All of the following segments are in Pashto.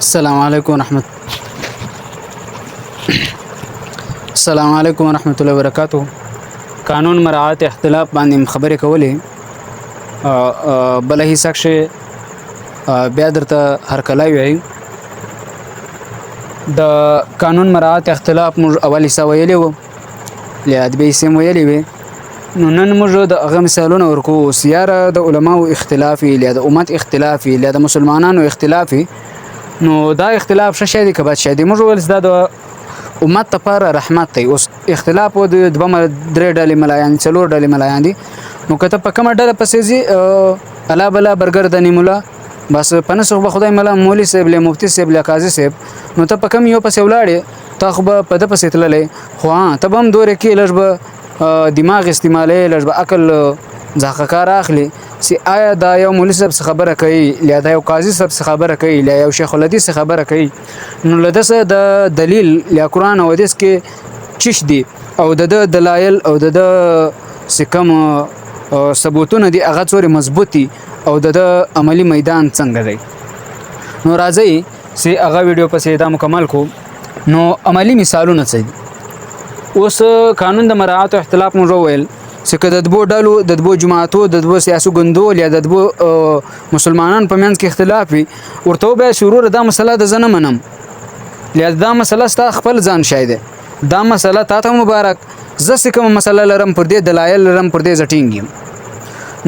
السلام علیکم ورحمت الله وبرکاتو. قانون مراعات اختلاف باندې خبرې کولې بل هیڅ شي بیا درته هر کله وی د قانون مراعات اختلاف موږ اول حصہ ویلې وو لادبي سم ویلې وي نو نن موږ د هغه مثالونه ورکو سیاره د علماو اختلافي ل د امت اختلافي ل د مسلمانانو اختلافي نو دا اختلاف شې دي کبه شې دي موږ ول زده د امت لپاره رحمت دی. اوس اختلاف د دوه درې ډلې ملایان څلور ډلې ملایان دي نو کته په کومه ډله پسې زی الا بلا برګردنی مولا بس پنسخ به خدای ملا مولوی صاحب له مفتی صاحب له قاضي صاحب نو ته په کوم یو پسې ولاړې ته خو په د پسې تللې خو ته هم دوره کې لږ به دماغ استعمالې لږ به عقل ځکه کار اخلي سی آیا دا یو مولوی صاحب خبره کوي یا دا یو قاضي صاحب خبره کوي یا یو شیخ الحدیث خبره کوي نو لدسه د دلیل یا قران او حدیث کې چش دي او د دلایل او د سکم ثبوتونه دي هغه څوري مضبوطي او د عملی میدان څنګه دی نو راځي سی هغه ویډیو پسې دا مکمل کو نو عملی مثالونه څه اوس قانون د مراعات او اختلاف مو ویل چې د دبو ډلو د دبو جماعتو د دبو سیاسي ګوندو یا د دبو مسلمانان په منځ کې اختلاف وي ورته به شروع دا مسله د زنه منم لیا دا مسله ستا خپل ځان شایده دا مسله تاسو مبارک زسه کوم مسله لرم پر دې دلایل لرم پر دې زټینګم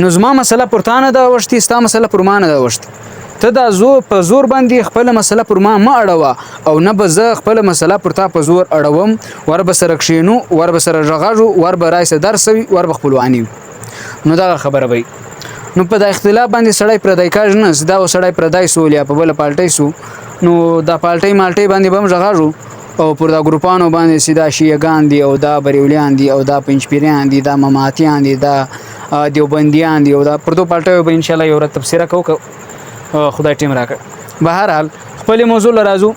نو زما مسله پرتانه دا وشتي ستا مسله پرمانه دا وشتي ته دا په زور باندې خپل مسله پر ما اړوا او نه به زه خپل مسله پر تا په زور اړوم ور به سره کښینو ور به سره ژغاژو ور به راځي درسوي ور به خپلوانی نو دا خبره وي نو په دا اختلاف باندې سړی پردای کاج نه دا سړی پردای سو یا په بل پالټي سو نو دا پالټي مالټي باندې بم ژغاژو او پر دا ګروپانو باندې سیدا شیعاګان دي او دا بریولیان دي او دا پنځپیریان دي دا مماتیان دي دا دیوبندیان دي او دا پردو پالټي به ان شاء الله یو رات تفسیر کوو خدای ټیم راکړه. بهر حال خپل موضوع لرازو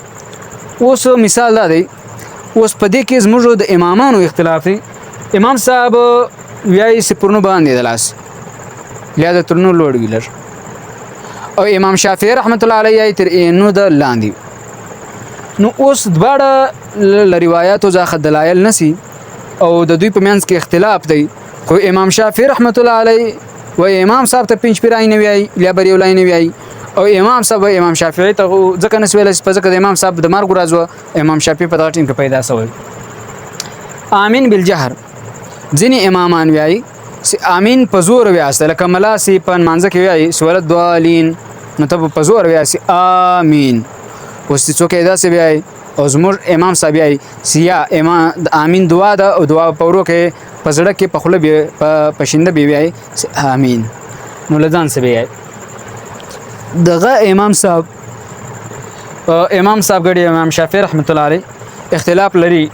اوس مثال دا دی اوس په دې کې زموږ د امامانو اختلاف دی امام صاحب ویای سپورنو باندې دلاس لیا د ترنو لوړ ویلر او امام شافعي رحمت الله علیه تر نو د لاندې نو اوس دواړه روایتو ځخه دلایل نسی او د دوی په منځ کې اختلاف دی خو امام شافعي رحمت الله علیه و امام صاحب ته پنځ پیرای نه ویای لیا بریولای نه ویای او امام صاحب امام شافعي ته ځکه نسویل په ځکه د امام صاحب د مرګ راځو امام شافعي په دغه ټیم کې پیدا شوی امین بالجهر ځینې امامان ویای سی امین په زور ویاسته لکه ملا سی په مانځ کې ویای سورۃ دوالین نو ته په زور ویاسي امین اوس څوک دا سی ویای او زموږ امام صاحب ویای سیا امام امین دعا ده او دعا پورو کې پزړه کې په خله په پښینده ویای امین نو لدان سی ویای دغه امام صاحب غړي امام شافعي رحمت الله علیه اختلاف لري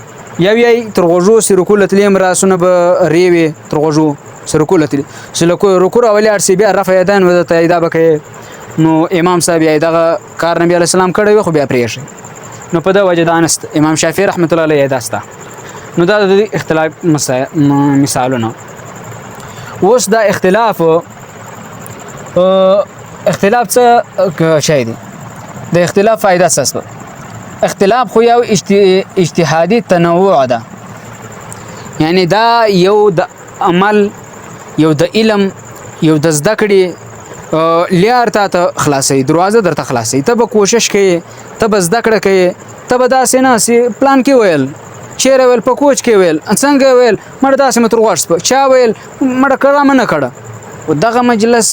یوی ترغوجو سرکولت لیم راسونه به ریوي ترغوجو سرکولت سلکو رکوع اولی ار سی بي رفع یدان و د تایدا بکې نو امام صاحب یې دغه کار نبی علی السلام کړی خو بیا پریښ نو په دا وجه دانست امام شافعي رحمت الله علیه داستا نو دا د اختلاف مثالونه اوس دا اختلاف څه شي دي د اختلاف فائدہ څه اختلاف خو یو اجتهادي تنوع ده یعنی دا یو د عمل یو د علم یو د زده کړې لیار ته خلاصي دروازه درته خلاصي ته به کوشش کوي ته به زده کړه کوي ته به داسې نه سي پلان کې ویل چیرې ویل په کوچ کې ویل څنګه ویل مړ داسې متر غوښ چا ویل مړ کړه نه کړه او دغه مجلس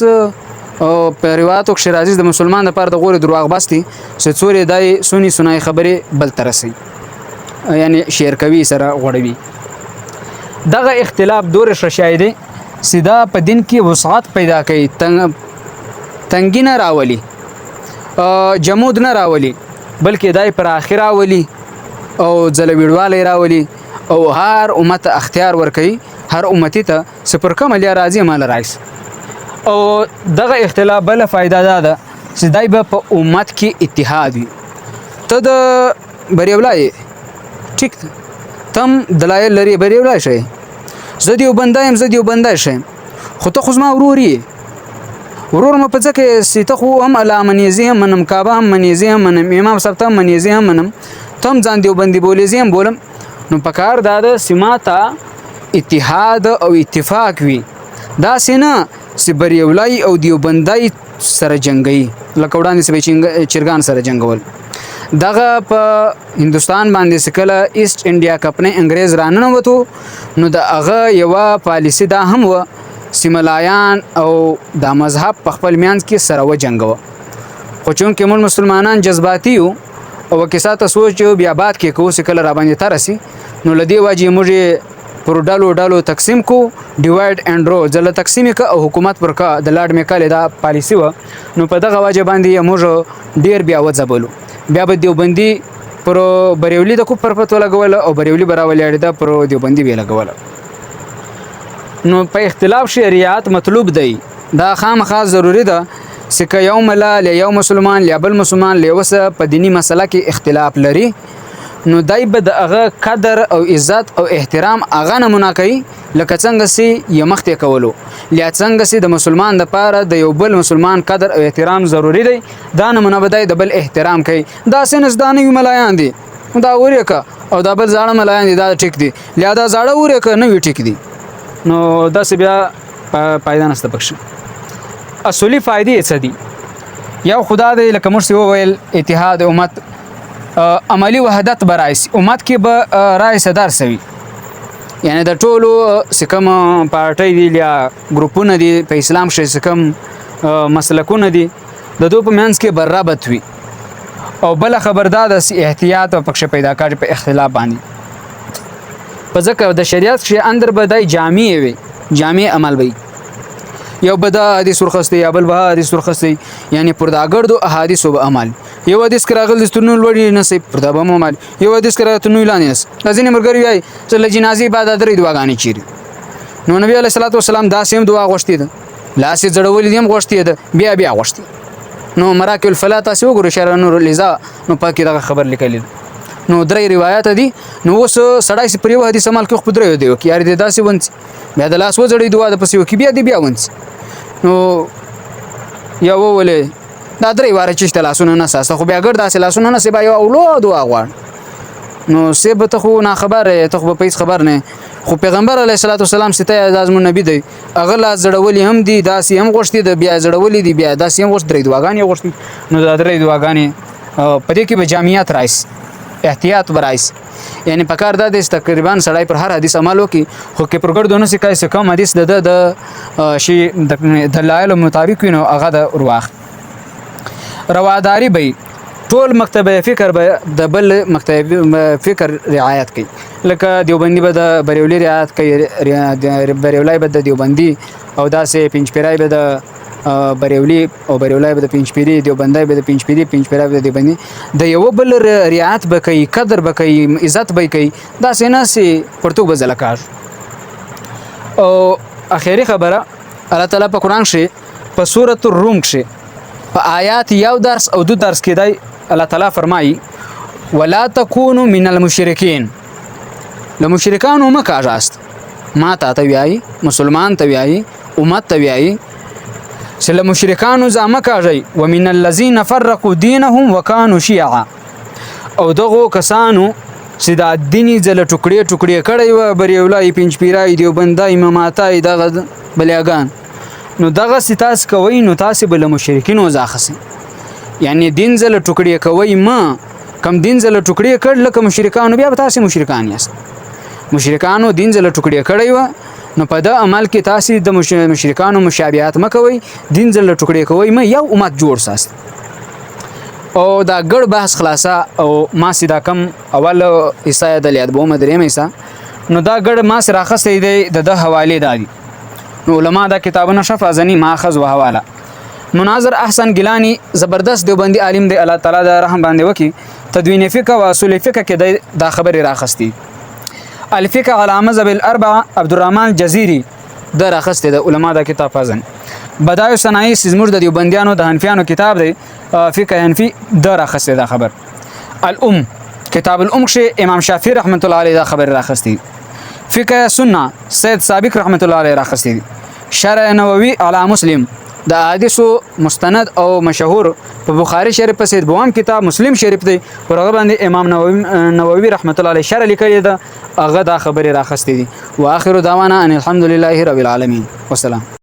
او په روایتو کې راځي د مسلمان لپاره د غوړي دروغ بستي چې څوري دای سني سنای خبره بل ترسي یعنی شعر کوي سره غوړوي دغه اختلاف دور شایده سیدا په دین کې وسعت پیدا کوي تنګی نه راولي جمود نه راولي بلکې دای پر اخر راولي او ځلویړواله راولي او هر امت اختیار ور کوي هر امتی ته سپر کمل راځي مال راځي او دغه اختلاف بل فائدہ ده چې دای په امت کې اتحاد وي ته د بریولای ټیک تم دلایل لري بریولای شي زدیو بندایم زدیو بندای شي خو ته خو ما وروري ورور مې په ځکه سیته خو هم الله منیزي هم منم کعبه هم منیزي هم منم امام صاحب ته منیزي هم منم تم ځان دیوبندي بولېزي هم بولم نو پکار دا د سماتا اتحاد او اتفاق وي دا سينه سبريولای او دیوبندای سره جنگي لکه وړاندې سبي چرګان سره جنگول دغه په هندستان باندې سکله ایست انډیا کمپنۍ انګريز رانه وته نو د هغه یو پالیسی دا هم و سیملایان او د مذهب په خپل میانس کې سره و جنگو خو چون کې موږ مسلمانان جذباتي یو او کیسه سوچ بیا باد کې کو سکله را باندې ترسي نو لدی واجی موږ پر ډالو تقسیم کو ډیوایډ اند رول ځله تقسیم ک او حکومت پر کا د لاډ میکاله دا پالیسی و نو په دغه واجب باندې موږ ډیر بیا وځبلو بیا به دیوبندي پر بریولي د کو پر پتو لګول او بریولي براولې دا پر دیوبندي وی لګول نو په اختلاف شریعت مطلوب دی دا خامخا ضروری ده سکه یوم لا یو مسلمان یا بل مسلمان لیوسه په دینی مسله کې اختلاف لري نو دای به د هغه قدر او عزت او احترام هغه نمونه کوي لکه څنګه سي یمخته کولو لیا څنګه سي د مسلمان د پاره د یو بل مسلمان قدر او احترام ضروری دی دا نمونه بدای د بل احترام کوي دا سنس دانه ملایان دي دا وریکه او دا بل ځاړه ملایان دي دا ټیک دي لیا دا ځاړه وریکه نه وی ټیک دي نو دا سی بیا پایدا نشته پکښ اصلي فائدې څه دي یو خدا دې لکه مرسي وویل اتحاد امت عملی وحدت برایس امت کې به رای صدر سوي یعنی د ټولو سکم پارټي دي یا ګروپونه دي په اسلام شې سکم مسلکونه دي د دوه په منځ کې برابر وي او بل خبردار د احتیاط او پکښ پیدا کړي په اختلاف باندې په ځکه د شریعت شي اندر بدای جامع وي جامع عمل وي یو بدا حدیث ورخصتي یا بل به حدیث ورخصتي یعنی پر دا ګردو احادیث او عمل یو حدیث کراغل دستونو لوړی نصیب پر دا به عمل یو حدیث کراغتونو لانیس لازم مرګری وای چې لجنازي بعد درې دعاګانی چیري نو نبی علیہ الصلوۃ والسلام دا سیم دعا غوښتي ده لاس جوړول دي هم غوښتي ده بیا غوښتي نو مراکل الفلا تاسو وګورئ شر نور لذا نو پاکي دا خبر لیکل نو درې روایت دي نو اوس سړای سي پریو حدیث عمل کې خو درې دی یار دې داسې ونس بیا د لاس وځړې دعا د پسیو کې بیا ونس نو یا وولې دا درې واره چې تلاسونه نه ساسه خو بیا ګر داسې لاسونه نه سبا یو اولو دعا غواړ نو سبا ته خو نه خبره ته خو په هیڅ خبر نه خو پیغمبر علیه الصلاۃ والسلام ستای اعظم نبی دی اغلا زړولې هم دي داسې هم غوښتي د بیا زړولې دي بیا داسې هم غوښت درې دعاګانې غوښتي نو دا درې دعاګانې په دې کې به جامعیت رایس احتیاط برایس یعنی پکار دا د تقریبا سړی پر هر حدیث عمل وکي خو کې پرګردونه سي کای څه کم حدیث د شی د دلایل مطابق وینو هغه د ورواخ رواداری به ټول مکتب فکر به د بل مکتب فکر رعایت کوي لکه دیوبندي به د بریولي رعایت کوي بریولای به د دیوبندي او داسې پنځپیرای به د بریولي او بریولای به د پنځپيري دیوبندای به د پنځپيري پنځپيرای به د دیوبندي د یو بل رعایت به کوي قدر به کوي عزت به کوي دا سينه سي پرتو به زلکار او اخیری خبره الله تعالی په قران کې په سورۃ الروم کې په آیات یو درس او دو درس کې دی الله تعالی فرمایي ولا تکونوا من المشرکین لمشرکان مکه راست ما ته ویایي مسلمان ته ویایي امت ته ویایي سل مشرکان زعما کوي ومن الذين فرقوا دينهم وكانوا شيعا او دغه کسانو چې دا دیني ځل ټوکړي ټوکړي کړي و بریولای پنځپیرای دیوبندای اماماتای دغه بلیاګان نو دغه ستاس کوي نو تاسو بل مشرکین وځاخسي یعنی دین ځل ټوکړي کوي ما کم دین ځل ټوکړي کړل لکه مشرکان بیا تاسو مشرکان یاست مشرکانو دین ځل ټوکړي کړي و نو په دا عمل کې تاسو د مشرکانو مشابهت مکوي دین ځل ټوکړي کوي ما یو امت جوړ ساست او دا ګړ بحث خلاصه او ما سیدا کم اول عیسی د لیاد بو مدریم عیسی نو دا ګړ ما سره راخصې دی د حواله دادي نو علما دا کتابونه شفازنی ماخذ و حواله مناظر احسن گیلانی زبردست دیوبندی عالم دی الله تعالی د رحم باندې وکي تدوین فقه و اصول فقه کې دا خبر راخستی الفقه على مذهب الاربعه عبدالرحمن جزيري دا راخسته د علما دا کتاب فازن بدایو صنایع زموږ د دیوبندیانو د حنفیانو کتاب دی فقه حنفی دا راخسته دا خبر الام کتاب الام کې امام شافعي رحمت الله علیه دا خبر راخستی فقه سنه سید سابق رحمت الله علیه راخستی شرع نووي علی مسلم د احادیثو مستند او مشهور په بخاری شریف پسې دوام کتاب مسلم شریف دی ورغه باندې امام نووي رحمت الله علیه شرح لیکلی ده هغه دا خبره راخستې دي واخر دعوانا ان الحمد لله رب العالمین والسلام